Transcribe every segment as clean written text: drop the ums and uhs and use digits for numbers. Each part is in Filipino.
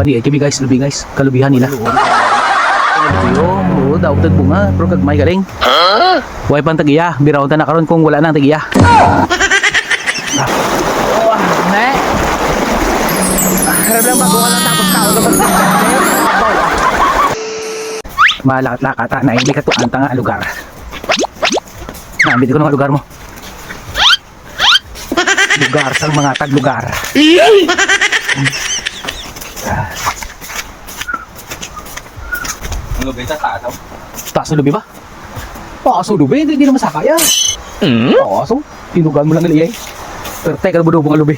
Pani ay kami guys, lubi guys, kalubihan nila. Oo, daw tag bunga, pero kag may galing. Way pang tagiya, biraw ta na karon kung wala nang tagiya. Ne. Harap lang bago lang tapos tao dapat. Malakat-lakat na hindi ka tuan nga lugar. Nambit ko ng lugar mo. Lugar sa mga taglugar. Lubi sa taas. Taas na lubi ba? Taas na lubi, hindi naman sakaya. Taas o, tinugan mo lang nila eh. Pero teka na budubong ang lubi.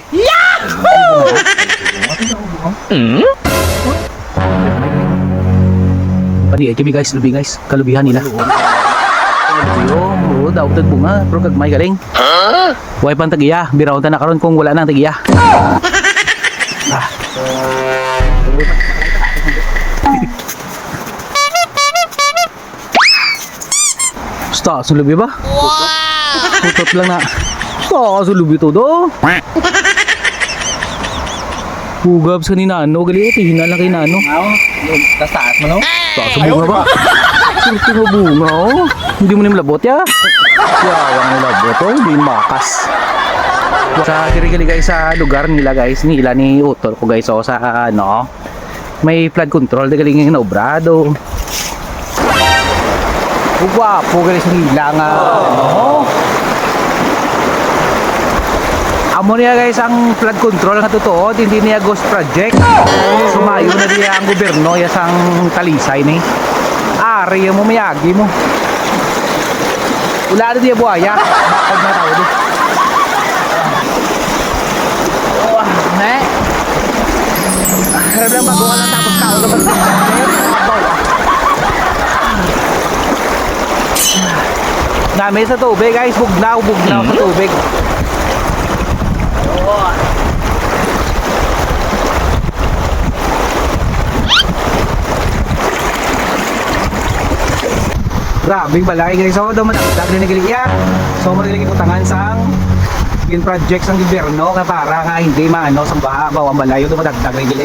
Pani ay kami guys, lubi guys, kalubihan nila. Oo, daw tag bunga, pero kag may galing. Way pang tagiya, biraw ta na karon kung wala nang tagiya. Taas ang lubi ba? Tutot lang na. Taas ang lubi to do. Hugab sa ni Nano, gali ito, hina lang kay Nano. Taas mo no? Taas ang bunga ba? Ito nga bunga oh. Hindi mo na labot ya. Yawang na labot oh, hindi makas. Sa diri guys sa lugar nila guys, nila ni Utol ko guys oh, sa ano, may flood control, galing ng obrado. Guwapo guys nila nga ano. Amo niya guys ang flood control nga totoo, hindi niya ghost project. Sumayo na diya ang gobyerno ya sang talisay ni. Ari mo mayagi mo. Wala na diya buhaya. Bakod na tao di. Ne. Harap lang bago lang tapos tao dapat. Dami sa tubig guys, bugnaw sa tubig. Grabing balay guys, so daw matagdag na nagiliya. So magaling iputangan sang yung project sang gobyerno ka para nga hindi maano sang baha bawang balayo daw matagdag na nagili.